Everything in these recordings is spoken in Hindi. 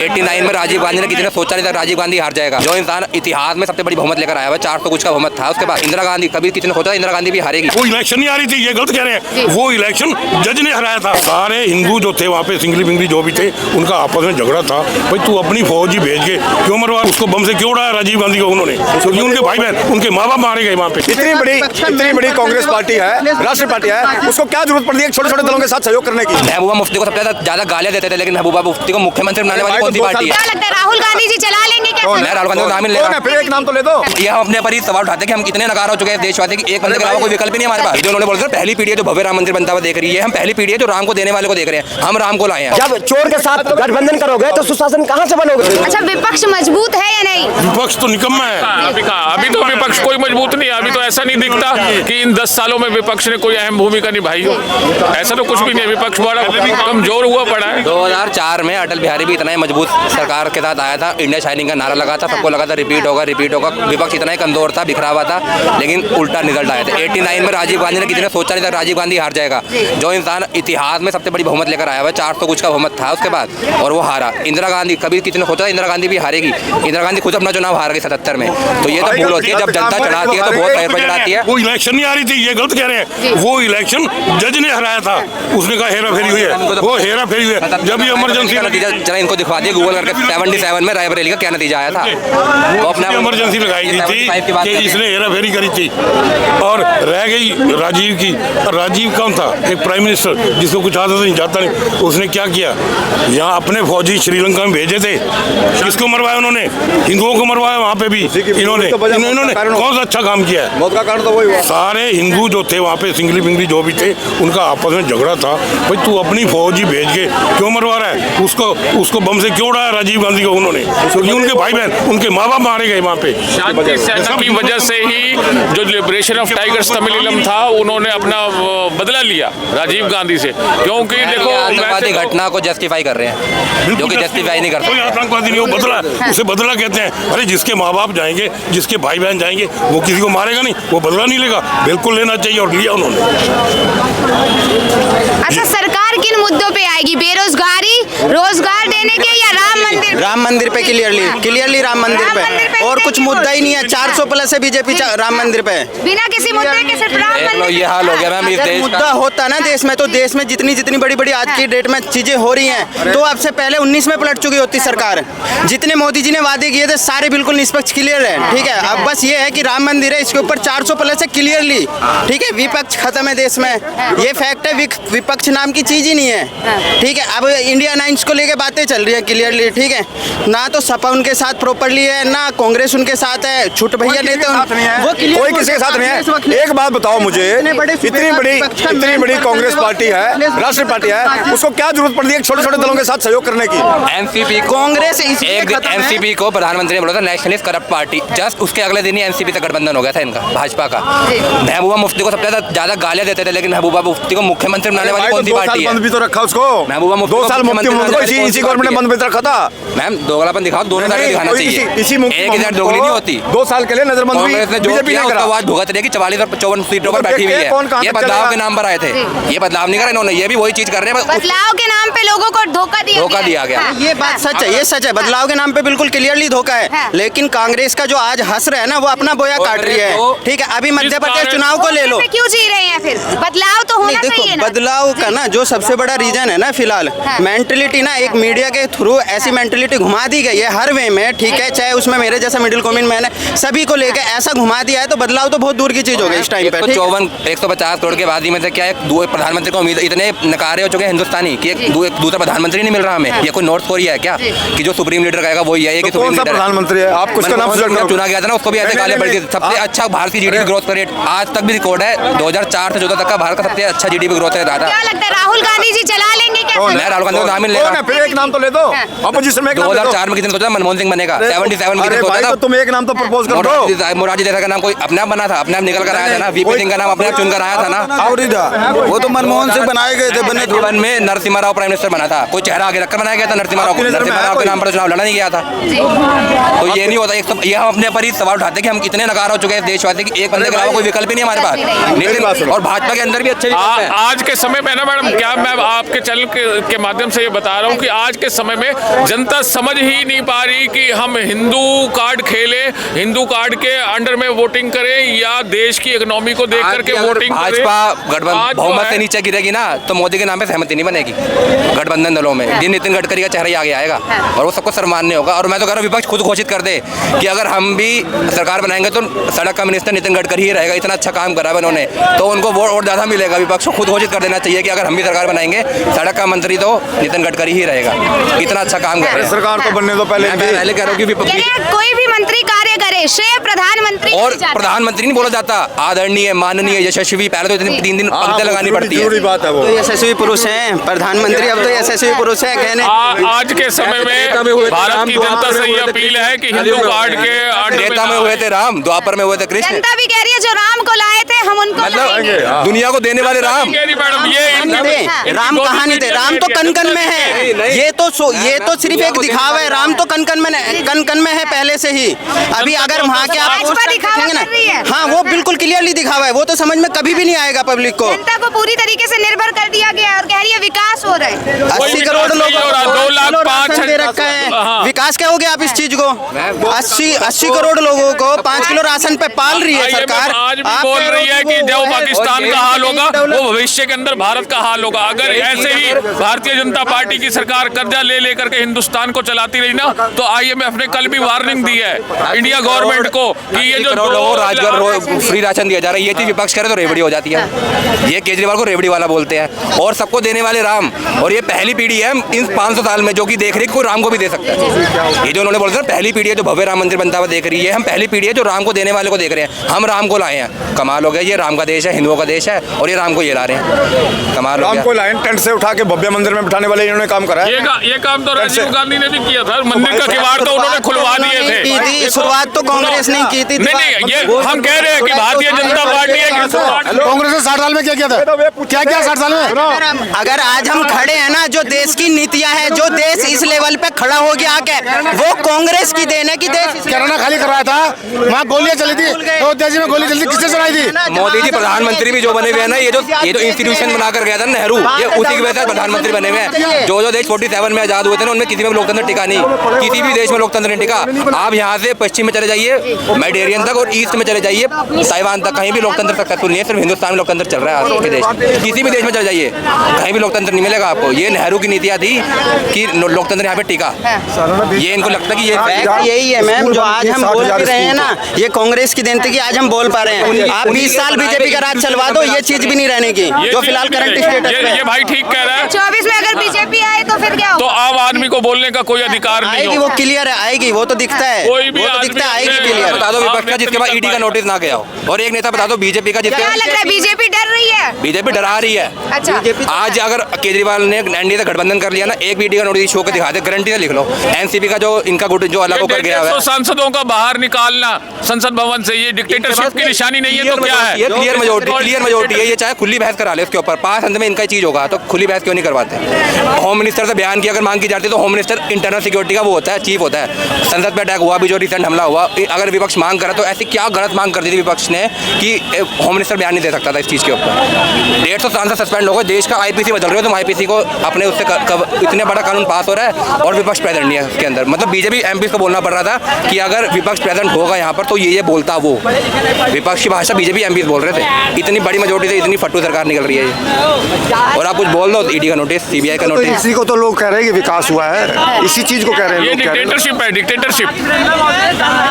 89 में राजीव गांधी ने किसी ने सोचा नहीं था राजीव गांधी हार जाएगा। जो इंसान इतिहास में सबसे बड़ी बहुमत लेकर आया हुआ 400 कुछ का बहुमत था। उसके बाद इंदिरा गांधी, कभी किसी ने सोचा इंदिरा गांधी भी हारेगी। वो इलेक्शन नहीं आ रही थी, ये गलत कह रहे हैं। वो इलेक्शन जज ने हराया था। सारे हिंदू जो थे वहाँ पे सिंगली बिंगली जो भी थे उनका आपस में झगड़ा था। भाई तू अपनी फौज ही भेज के क्यों मरवा, उसको बम से क्यों उड़ाया राजीव गांधी को उन्होंने, क्योंकि उनके भाई बहन उनके माँ बाप मारे गए वहाँ पे। इतनी बड़ी कांग्रेस पार्टी है, राष्ट्रीय पार्टी है, उसको क्या जरूरत पड़ती है छोटे छोटे दलों के साथ सहयोग करने की। महबूबा मुफ्ती को सबसे ज्यादा गालियां देते थे, लेकिन महबूबा मुफ्ती को मुख्यमंत्री बनाने वाली कौन सी पार्टी है? क्या लगता है राहुल गांधी जी चला लेंगे क्या? मैं राहुल गांधी को नाम ही ले रहा हूं। फिर एक नाम तो ले दो। ये हम अपने पर ही सवाल उठाते हैं कि हम कितने नकार हो चुके हैं देशवासी की एक बंदे के अलावा कोई विकल्प ही नहीं हमारे पास। जो उन्होंने बोला था पहली पीढ़ी है जो भव्य राम मंदिर बनता हुआ देख रही है, हम पहली पीढ़ी है जो राम को देने वाले को देख रहे हैं। हम राम को लाए हैं। जब चोर के साथ गठबंधन करोगे तो सुशासन कहाँ से बनोगे? अच्छा, विपक्ष मजबूत है या नहीं? विपक्ष तो निकम्मा है। अभी तो विपक्ष कोई मजबूत नहीं है। अभी तो ऐसा नहीं दिखता कि इन 10 सालों में विपक्ष ने कोई अहम भूमिका निभाई हो। ऐसा तो कुछ भी नहीं है। विपक्ष बड़ा कमजोर हुआ पड़ा है। 2004 में अटल बिहारी भी इतना ही मजबूत सरकार के साथ आया था, इंडिया शाइनिंग का नारा लगा था, सबको लगा था रिपीट होगा। विपक्ष इतना ही कमजोर था, बिखरा हुआ था, लेकिन उल्टा रिजल्ट आया था। 89 में राजीव गांधी ने किसी ने सोचा नहीं था राजीव गांधी हार जाएगा। जो इंसान इतिहास में सबसे बड़ी बहुमत लेकर आया हुआ 400 कुछ का बहुमत था उसके बाद, और वो हारा। इंदिरा गांधी, कभी किसी ने सोचा इंदिरा गांधी भी हारेगी। इंदिरा गांधी खुद अपना चुनाव हार गई 77 में। तो ये तो भूल होती है, जब जनता चढ़ाती है तो बहुत पैर पर चढ़ाती है। वो इलेक्शन नहीं आ रही थी, ये गलत कह रहे हैं। वो इलेक्शन जज ने हराया था, उसने कहा हेरा फेरी हुई है, वो हेरा फेरी हुई है। जब ये इमरजेंसी चला इनको दिखवा दिया गूगल करके 77 में रायबरेली का क्या नतीजा आया था। वो अपना इमरजेंसी लगाई गई थी कि इसने हेरा फेरी करी थी और रह गई राजीव की। राजीव कौन था? एक प्राइम मिनिस्टर जिसको कुछ आदत नहीं, जाता नहीं। उसने क्या किया, यहाँ अपने फौजी श्रीलंका में भेजे थे। किसको मरवाया उन्होंने? हिंदुओं को मरवाया वहाँ पे भी इन्होंने कौन सा अच्छा काम किया है? मौत का कारण तो वही हुआ। सारे हिंदू जो थे वहाँ पे सिंगली बिंगली जो भी थे उनका आपस में झगड़ा था। भाई तू अपनी फौज ही भेज के क्यों मरवा रहा है, उसको बम से क्यों उड़ाया राजीव गांधी को उन्होंने, क्योंकि उनके भाई बहन उनके माँ बाप मारे गए वहाँ पे। शांति सेना की वजह से ही जो लिबरेशन ऑफ टाइगर्स तमिलम था उन्होंने अपना बदला लिया राजीव गांधी से, क्योंकि देखो आतंकवादी घटना को जस्टिफाई कर रहे हैं, जो कि जस्टिफाई नहीं कर सकते। कोई आतंकवादी नहीं, वो बदला, उसे बदला कहते हैं। अरे जिसके माँ बाप जाएंगे, जिसके भाई बहन जाएंगे, वो किसी को मारेगा नहीं, वो बदला नहीं लेगा। बिल्कुल लेना चाहिए और लिया उन्होंने। अच्छा, सरकार किन मुद्दों पे आएगी? बेरोजगारी, रोजगार देने के, या राम मंदिर? राम मंदिर पे क्लियरली राम मंदिर पे, और कुछ मुद्दा ही नहीं है। 400 प्लस है बीजेपी राम मंदिर पे, बिना किसी मुद्दे के सिर्फ राम मंदिर। ये हाल हो गया मैम इस देश मुद्दा का। होता ना देश में, तो देश में जितनी बड़ी आज की डेट में चीजें हो रही हैं, तो अब से पहले 19 में पलट चुकी होती सरकार। जितने मोदी जी ने वादे किए थे सारे बिल्कुल निष्पक्ष क्लियर है, ठीक है। अब बस ये है कि राम मंदिर है, इसके ऊपर 400 प्लस है क्लियरली, ठीक है। विपक्ष खत्म है देश में, ये फैक्ट है। विपक्ष नाम की चीज ही नहीं है, ठीक है। अब इंडिया 9 को लेके बातें चल रही है क्लियरली, ठीक है। ना तो सपा उनके साथ प्रॉपरली है, ना कांग्रेस उनके साथ है। छुट भैया नेता वो कोई किसी के साथ नहीं है। एक बात बताओ मुझे, इतनी बड़ी कांग्रेस पार्टी है, राष्ट्रीय पार्टी है, उसको क्या जरूरत पड़ती है छोटे छोटे दलों के साथ सहयोग करने की? एनसीपी कांग्रेस एनसीपी को प्रधानमंत्री ने बोला था नेशनलिस्ट करप्ट पार्टी, जस्ट उसके अगले दिन ही एनसीपी से गठबंधन हो गया था इनका, भाजपा का। महबूबा मुफ्ती को सबसे ज्यादा गालियां देते थे, लेकिन महबूबा मुफ्ती को मुख्यमंत्री बनाने वाली कौन सी पार्टी है? बंद भी तो रखा उसको। महबूबा मुफ्ती 2 साल मुफ्ती इसी गवर्नमेंट ने बंद भी रखा था। मैम दोगलापन दिखाओ, दोनों साइड दिखाना चाहिए, एक ही साइड दोगली नहीं होती। 2 साल के लिए नजरबंद कांग्रेस ने जो किया उसका आवाज भुगत रही है कि 44 और 54 सीटों पर बैठी हुई है। ये बदलाव के नाम पर आए थे, ये बदलाव नहीं करा इन्होंने, ये भी वही चीज कर रहे हैं। बदलाव के नाम पे लोगों को धोखा दिया गया। ये बात सच है, ये सच है। बदलाव के नाम पे बिल्कुल क्लियरली धोखा है, लेकिन कांग्रेस का जो आज हंस रहा है ना, वो अपना बोया काट रही है, ठीक है। अभी मध्य प्रदेश चुनाव को ले लो, क्यों जी रहे हैं फिर? बदलाव तो होना चाहिए ना। बदलाव का ना जो सबसे बड़ा रीजन है ना फिलहाल, मेंटलिटी ना, एक मीडिया के थ्रू ऐसी मेंटलिटी घुमा दी गई है हर वे में, ठीक है। चाहे उसमें मेरे जैसा मिडिल कॉमन मैन है, सभी को लेकर ऐसा घुमा दिया है, तो बदलाव तो बहुत दूर की चीज हो गई इस टाइम पे। 150 करोड़ के आबादी में से क्या प्रधानमंत्री को उम्मीद, इतने नकारे हो चुके हैं हिंदुस्तानी कि एक दूसरा प्रधानमंत्री नहीं मिल रहा हमें। ये कोई नॉर्थ कोरिया है क्या कि जो सुप्रीम लीडर कहेगा वही है? एक कौन सा प्रधानमंत्री है? आप उसका नाम चुना गया था ना, उसको भी ऐसे गालियां पड़ी थी। सबसे अच्छा भारत की जीडीपी ग्रोथ रेट आज तक भी रिकॉर्ड है, 2004 से 14 तक का भारत का सबसे अच्छा जीडीपी ग्रोथ रेट रहा। क्या लगता है राहुल गांधी जी चला लेंगे क्या? मैं राहुल गांधी को नाम ही ले रहा हूं। फिर एक नाम तो ले दो। अपोजिशन में 2004 में किसी ने सोचा मनमोहन सिंह बनेगा, 77 में किसी ने सोचा था तुम एक नाम तो प्रपोज कर दो। मोरारजी देसाई का नाम कोई अपने आप बना था, अपने आप निकल कर आया था ना। वीपी सिंह का नाम अपने आप चुनकर आया था ना। वो तो मनमोहन सिंह बनाए गए थे, बने जीवन में नरसिम्हा राव प्राइम मिनिस्टर बना था, कोई चेहरा आगे रखकर बनाया गया था नरसिम्हा राव के नाम पर चुनाव लड़ा नहीं गया था। तो ये नहीं होता। ये हम अपने पर ही सवाल उठाते हैं कि हम कितने नकार हो चुके हैं देशवासी की एक बंदे के अलावा कोई विकल्प ही नहीं हमारे पास। और भाजपा के अंदर भी अच्छे आज के समय में ना मैडम, क्या मैं आपके चैनल के माध्यम से ये बता रहा हूँ कि आज के समय में जनता जनता समझ ही नहीं पा रही कि हम हिंदू कार्ड खेले, हिंदू कार्ड के अंडर में वोटिंग करें या देश की इकोनॉमी को देख करके वोटिंग करें। भाजपा गठबंधन बहुमत से नीचे गिरेगी ना तो मोदी के नाम पे सहमति नहीं बनेगी गठबंधन दलों में। दिन नितिन गडकरी का चेहरा ही आगे आएगा और वो सबको सम्मान्य होगा। और मैं तो कह रहा हूँ विपक्ष खुद घोषित कर दे कि अगर हम भी सरकार बनाएंगे तो सड़क का मिनिस्टर नितिन गडकरी ही रहेगा। इतना अच्छा काम करा है उन्होंने तो उनको वोट और ज़्यादा मिलेगा। विपक्ष को खुद घोषित कर देना चाहिए कि अगर हम भी सरकार बनाएंगे सड़क का मंत्री तो नितिन गडकरी ही रहेगा। इतना अच्छा काम कर रहे हैं। सरकार तो बनने दो पहले पहले कह रहा हूँ कि कोई भी मंत्री कार्य करे श्रेय प्रधानमंत्री और प्रधानमंत्री नहीं बोला जाता, आदरणीय माननीय यशस्वी, पहले तो इतनी 3 दिन पंक्तियां लगानी पड़ती है। जरूरी बात है वो। तो यशस्वी पुरुष हैं प्रधानमंत्री, अब तो यशस्वी पुरुष है कहने। आज के समय में भारत की जनता से ये अपील है कि हिंदू कार्ड के त्रेता में हुए थे राम, द्वापर में हुए थे कृष्ण। जनता भी कह रही है जो राम को लाए थे हम उनको लाएंगे। मतलब दुनिया को देने वाले राम। मैडम ये राम कहाँ नहीं थे, राम तो कन कन में है। ये तो सिर्फ एक दिखावा है। राम तो कन कन में है पहले से ही। अभी अगर वहाँ के आप भाजपा दिखावा कर रही है। हाँ वो बिल्कुल क्लियरली दिखावा है। वो तो समझ में कभी भी नहीं आएगा पब्लिक को। जनता को पूरी तरीके से निर्भर कर दिया गया और कह रही है विकास हो रहा है। 80 करोड़ लोगों को 2,05,000 दे रखा है। हाँ। विकास क्या हो गया आप इस चीज को? 80 करोड़ लोगों को 5 किलो राशन पे पाल रही है सरकार। आज भी बोल रही है कि जो पाकिस्तान का हाल होगा वो भविष्य के अंदर भारत का हाल होगा। अगर ऐसे ही भारतीय जनता पार्टी की सरकार कर्जा ले लेकर के हिंदुस्तान को चलाती रही ना तो IMF ने कल भी वार्निंग दी है इंडिया गवर्नमेंट को कि ये जो राजगर फ्री राशन दिया जा रहा है ये चीज विपक्ष करे तो रेवड़ी हो जाती है। ये केजरीवाल को रेवड़ी वाला बोलते हैं और सबको देने वाले राम। और ये पहली पीढ़ी है इन 500 साल में जो कि देख रही है कोई राम को भी दे सकता है। ये जो उन्होंने बोला था पहली पीढ़ी है जो भव्य राम मंदिर बनता हुआ देख रही है। हम पहली पीढ़ी है जो राम को देने वाले को देख रहे हैं। हम राम को लाए हैं, कमाल हो गया। ये राम का देश है, हिंदुओं का देश है और ये राम को ये ला रहे हैं, कमाल हो राम गया। को लाइन टेंट से उठा के भव्य मंदिर में बिठाने वाले इन्होंने काम करा है। ये काम तो राजीव गांधी ने भी किया था। मंदिर का किवाड़ तो उन्होंने खुलवा दिए थे। शुरुआत तो कांग्रेस ने की थी। नहीं ये हम कह रहे हैं कि भारतीय जनता पार्टी है कांग्रेस ने 60 साल में क्या किया था? क्या किया 60 साल में? अगर आज हम खड़े हैं ना, जो देश की नीतियां हैं, जो देश इस लेवल पे खड़ा हो गया आके, वो कांग्रेस की देन है कि देश कैराना खाली करवाया था, वहाँ गोलियां चली थी, अयोध्या जी में गोली चली थी, किसने चलाई थी? मोदी जी प्रधानमंत्री भी जो बने हुए हैं ना, ये जो इंस्टीट्यूशन बनाकर गया था नेहरू, ये उसी की वजह से प्रधानमंत्री बने हुए हैं। जो देश 47 में आजाद हुए थे ना उनमें किसी में लोकतंत्र टिका नहीं, किसी भी देश में लोकतंत्र नहीं टिका। आप यहाँ से पश्चिम में चले जाइए मेडिटेरियन तक और ईस्ट में चले जाइए ताइवान तक, कहीं भी लोकतंत्र सक्सेसफुल नहीं है। सिर्फ हिंदुस्तान में लोकतंत्र चल रहा है आज के देश। किसी भी देश में चले जाइए कहीं भी लोकतंत्र नहीं मिलेगा आपको। ये नेहरू की नीतियाँ थी कि लोकतंत्र यहाँ पे टिका। ये इनको लगता है कि ये यही है मैम जो आज हम बोल भी रहे हैं ना, ये कांग्रेस की देन थी कि आज हम बोल पा रहे हैं। आप 20 साल बीजेपी का राज चलवा दो, ये चीज भी नहीं रहने की जो फिलहाल करंट स्टेटस पे ये भाई ठीक कह रहा है। 24 में अगर बीजेपी आए तो फिर क्या तो आम आदमी को बोलने का कोई अधिकार नहीं आएगी। होगा। वो क्लियर है, आएगी, वो तो दिखता है, कोई भी वो तो दिखता है, आदमी आएगी क्लियर। बता दो विपक्ष का जिसके पास ईडी का नोटिस ना गया हो, और एक नेता बता दो बीजेपी का क्या लग रहा है बीजेपी डर रही है? बीजेपी डरा रही है। अच्छा आज अगर केजरीवाल ने एनडीए से गठबंधन कर लिया ना, एक ईडी का नोटिस शो के दिखा दे, गारंटी से लिख लो। एनसीपी का जो इनका गुट जो अलग होकर गया है, सांसदों का बाहर निकालना संसद भवन से, ये डिक्टेटरशिप की निशानी नहीं है तो क्या है? ये क्लियर मेजोरिटी है। ये चाहे खुली बहस करा ले उसके ऊपर, पास अंत में इनका ही चीज होगा तो खुली बहस क्यों नहीं करवाते? होम मिनिस्टर से बयान की अगर मांग की जाती है तो होम मिनिस्टर इंटरनल सिक्योरिटी का वो होता है, चीफ होता है। संसद पे अटैक हुआ भी जो रिसेंट हमला हुआ, अगर विपक्ष मांग करा तो ऐसी क्या गलत मांग कर दी थी विपक्ष ने कि होम मिनिस्टर बयान नहीं दे सकता था इस चीज के ऊपर। 150 सांसद सस्पेंड हो गए, देश का आईपीसी बदल रहे हो तुम। आईपीसी को अपने उससे इतने बड़ा कानून पास हो रहा है और विपक्ष प्रेजेंट नहीं है उसके अंदर। मतलब बीजेपी एमपी को बोलना पड़ रहा था कि अगर विपक्ष प्रेजेंट होगा यहाँ पर तो ये बोलता वो। विपक्ष की भाषा बीजेपी एमपी बोल रहे थे। इतनी बड़ी मेजोरिटी से इतनी फट्टू सरकार निकल रही है ये। और आप कुछ बोल दो, ईडी का नोटिस, सीबीआई का नोटिस। इसी को तो लोग कह रहे हैं कि विकास हुआ है, इसी चीज को कह रहे हैं ये लोग। डिक्टेटरशिप है, डिक्टेटरशिप।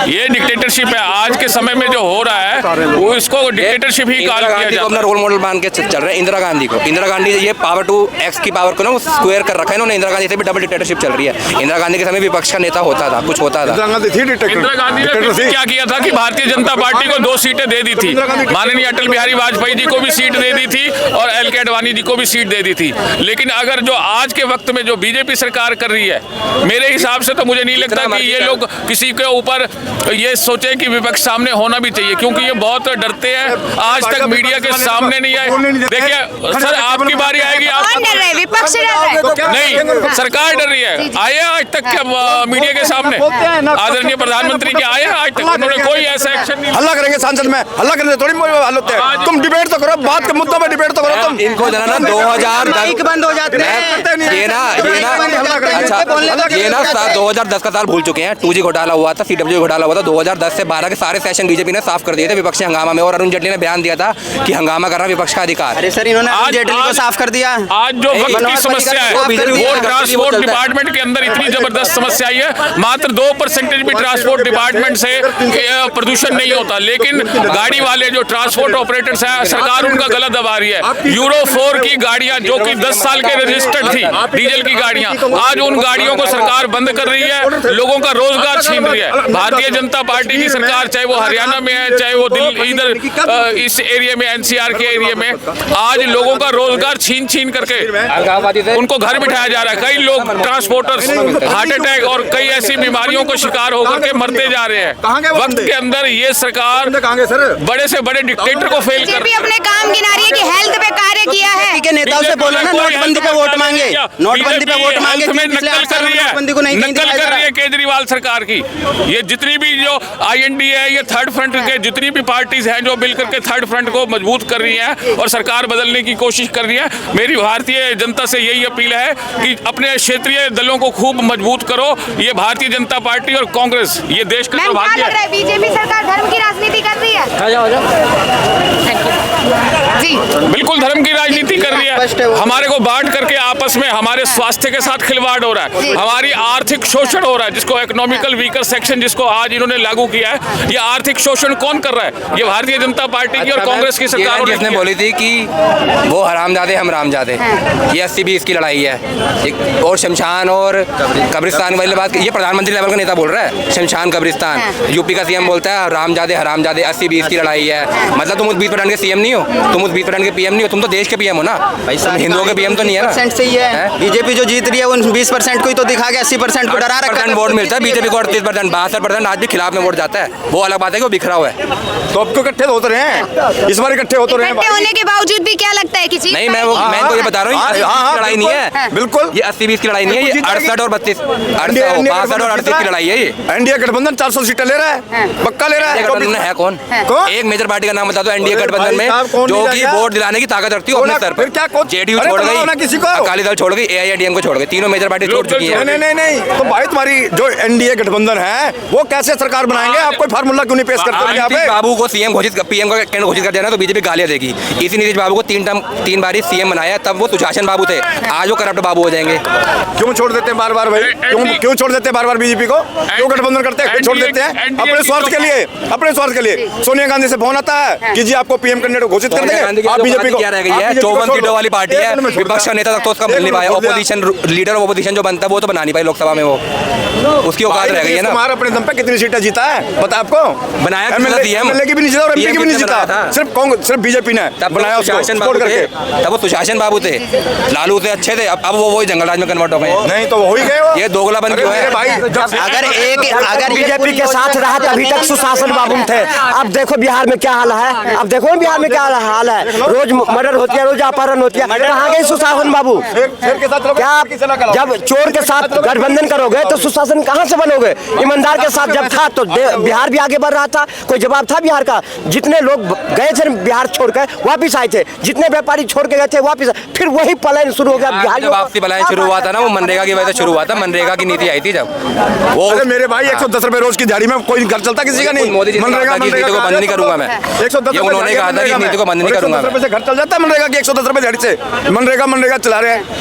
ये डिक्टेटरशिप है। आज के समय में जो हो रहा है वो इसको डिक्टेटरशिप ही कहा गांधी को अपना रोल मॉडल मान के चल रहे हैं। इंदिरा गांधी को, इंदिरा गांधी ये पावर टू एक्स की पावर को ना स्क्वायर कर रखा है इन्होंने। इंदिरा गांधी से भी डबल डिक्टेटरशिप चल रही है। इंदिरा गांधी के समय विपक्ष का नेता होता था, कुछ होता था। इंदिरा गांधी ने क्या किया था कि भारतीय जनता पार्टी को 2 सीटें दे दी थी। माननीय अटल बिहारी वाजपेयी जी को भी सीट दे दी थी और एल के अडवाणी जी को भी सीट दे दी थी। लेकिन अगर जो आज के वक्त में जो बीजेपी सरकार कर रही है, मेरे हिसाब से तो मुझे नहीं लगता कि ये लोग किसी के ऊपर ये सोचे कि विपक्ष सामने होना भी चाहिए, क्योंकि ये बहुत डरते हैं। आज तक मीडिया के सामने नहीं आए। देखिए सर, आपकी बारी आएगी। आप डर रहे, विपक्ष डर रहे नहीं, सरकार डर रही है। आए आज तक क्या मीडिया के सामने आदरणीय प्रधानमंत्री के आए आज तक उन्होंने कोई ऐसा एक्शन नहीं। हल्ला करेंगे सांसद में, हल्ला करने थोड़ी हल होते हैं। तुम डिबेट तो करो, बात के मुद्दों पे डिबेट तो करो तुम। इनको जना ना 2010 माइक बंद हो जाते हैं। ये ना अच्छा ये ना 2010 का साल भूल चुके हैं। 2G घोटाला हुआ था, CWG घोटाला हुआ था। 2010 से 12 के सारे सेशन बीजेपी ने साफ कर दिए थे विपक्षी हंगामा में, और अरुण जेटली ने बयान दिया था कि हंगामा करना विपक्ष का अधिकार। अरे सर, इन्होंने अरुण जेटली को साफ कर दिया। आज जो वक्त की समस्या है, वो ट्रांसपोर्ट डिपार्टमेंट के अंदर इतनी जबरदस्त समस्या आई है। मात्र 2% भी ट्रांसपोर्ट डिपार्टमेंट से प्रदूषण नहीं होता, लेकिन गाड़ी वाले जो ट्रांसपोर्ट ऑपरेटर्स हैं, सरकार उनका गला दबा रही है। यूरो 4 की गाड़ियां जो कि 10 साल के रजिस्टर्ड थी, डीजल की गाड़ियां, आज उन गाड़ियों को सरकार बंद कर रही है, लोगों का रोजगार छीन रही है। भारतीय जनता पार्टी की सरकार, चाहे वो हरियाणा में है, चाहे वो दिल्ली इधर इस एरिया में, NCR के एरिया में, आज लोगों का रोजगार छीन करके उनको घर बिठाया जा रहा है। कई लोग ट्रांसपोर्टर्स हार्ट अटैक और कई ऐसी बीमारियों को शिकार होकर के मरते जा रहे हैं। वक्त के अंदर ये सरकार बड़े से बड़े डिक्टेटर को फेल कर बीजेपी अपने काम गिना रही है कि हेल्थ पे कार्य किया है। के नेताओं से बोलो ना, नोटबंदी पे वोट मांगे, नोटबंदी पे वोट मांगे। नकल कर रही है, नोटबंदी को नहीं नकल कर रही है केजरीवाल सरकार की। ये जितनी भी जो IND है, ये थर्ड फ्रंट के जितनी भी पार्टीज हैं जो मिलकर के थर्ड फ्रंट को मजबूत कर रही हैं और सरकार बदलने की कोशिश कर रही है। मेरी भारतीय जनता से यही अपील है कि अपने क्षेत्रीय दलों को खूब मजबूत करो। ये भारतीय जनता पार्टी और कांग्रेस, ये देश का सौभाग्य है। बीजेपी सरकार धर्म की राजनीति कर रही है। जी बिल्कुल धर्म की राजनीति कर रही है। हमारे को बांट करके आपस में हमारे स्वास्थ्य के साथ खिलवाड़ हो रहा है, हमारी आर्थिक शोषण हो रहा है, जिसको इकोनॉमिकल वीकर सेक्शन जिसको आज इन्होंने लागू किया है। ये आर्थिक शोषण कौन कर रहा है? ये भारतीय जनता पार्टी की और कांग्रेस की सरकार जिसने बोली थी कि वो हरामजादे हम रामजादे, ये 80-20 की लड़ाई है। और शमशान और कब्रिस्तान वाली बात, ये प्रधानमंत्री लेवल का नेता बोल रहा है। शमशान कब्रिस्तान, यूपी का CM बोलता है रामजादे हरामजादे, 80-20 की लड़ाई है। मतलब तुम उस 20% के CM नहीं हो, तुम उस 20% के PM नहीं हो, तुम तो देश के PM हो ना, तुम हिंदुओं के PM तो नहीं है ना। 20% से ही है। बीजेपी जो जीत रही है उन 20% को ही तो दिखा के 80% को डरा रखा है। वोट मिलता है बीजेपी को, 38%, 62% आज भी खिलाफ में वोट जाता है। वो अलग बात है कि वो बिखरा हुआ है। तो अब क्यों इकट्ठे होते रहे हैं? इस बार इकट्ठे होते रहे हैं। इकट्ठे होने के बावजूद भी क्या लगता है कि जीत नहीं, मैं तो ये बता रहा हूँ, लड़ाई नहीं है, बिल्कुल ये 80-20 की लड़ाई नहीं है, ये 68 और 32, 62 और 38 की लड़ाई है। ये एनडीए गठबंधन 400 सीटें ले रहा है, पक्का ले रहा है। गठबंधन है कौन? एक मेजर पार्टी का नाम बता दो एनडीए गठबंधन में जो कि वोट दिलाने की ताकत रखती है अपने स्तर पर। जेडीयू छोड़ गई, अकाली दल छोड़ गई, AIADM को छोड़ गई, तीनों मेजर पार्टी छोड़ चुकी है। नहीं, तो भाई तुम्हारी जो एनडीए गठबंधन है वो कैसे सरकार बनाएंगे? आप कोई फार्मूला क्यों नहीं पेश करते हो यहाँ पे? बाबू को PM घोषित कर देना तो बीजेपी गालियां देगी। इसी नीतीश बाबू को 3 बारी CM बनाया, तब वो सुशासन बाबू थे, आज वो करप्ट बाबू हो जाएंगे। क्यों छोड़ देते हैं बार-बार भाई? क्यों छोड़ देते हैं बार-बार बीजेपी को? क्यों गठबंधन करते हैं? छोड़ देते हैं अपने स्वार्थ के लिए, अपने स्वार्थ के लिए। सोनिया गांधी से फोन आता है कि जी आपको PM कैंडिडेट घोषित कर देंगे, आप बीजेपी को क्या रह गई है? 54 सीटों वाली पार्टी है, विपक्ष का नेता तक तो उसका मिल नहीं पाया। ऑपोजिशन लीडर ऑफ ऑपोजिशन जो बनता है वो तो बना नहीं पाई लोकसभा में, वो उसकी औकात रह गई है ना। तुम्हारा अपने दम पे कितनी सीटें जीता है पता आपको? बनाया MLA की भी नहीं जीता और MP की भी नहीं जीता, सिर्फ बीजेपी ने बनाया उसको सपोर्ट करके। तब वो सुशासन बाबू थे, लालू थे, अच्छे थे, अब वो वही जंगलराज में कन्वर्ट हो गए। नहीं तो हो ही गए वो। ये दोगला बन गया है भाई। अगर बीजेपी के साथ रहा तभी तक सुशासन बाबू थे। अब देखो बिहार में क्या हाल है, अब देखो बिहार में क्या हाल है, रोज मर्डर होती है, रोज अपहरण होती है, कहाँ गए सुशासन बाबू? क्या जब चोर के साथ गठबंधन करोगे तो सुशासन कहाँ से बनोगे? ईमानदार के साथ जब था तो बिहार भी आगे बढ़ रहा था, कोई जवाब था बिहार का? जितने लोग गए थे बिहार छोड़कर वापिस आए थे, जितने व्यापारी छोड़ के गए थे वापिस, फिर वही पलायन शुरू हो गया। बिहार जब वापसी पलायन शुरू हुआ था ना, वो मनरेगा की वजह से शुरू हुआ था। मनरेगा की नीति आई थी जब वो। अरे मेरे भाई 110 रुपए रोज की दिहाड़ी में कोई घर चलता किसी का नहीं। मोदी जी मनरेगा की नीति को बंद नहीं करूंगा मैं, 110 उन्होंने कहा था कि नीति को बंद नहीं करूंगा। घर चल जाता है मनरेगा की 110 रुपए दिहाड़ी से। मनरेगा चला रहे हैं।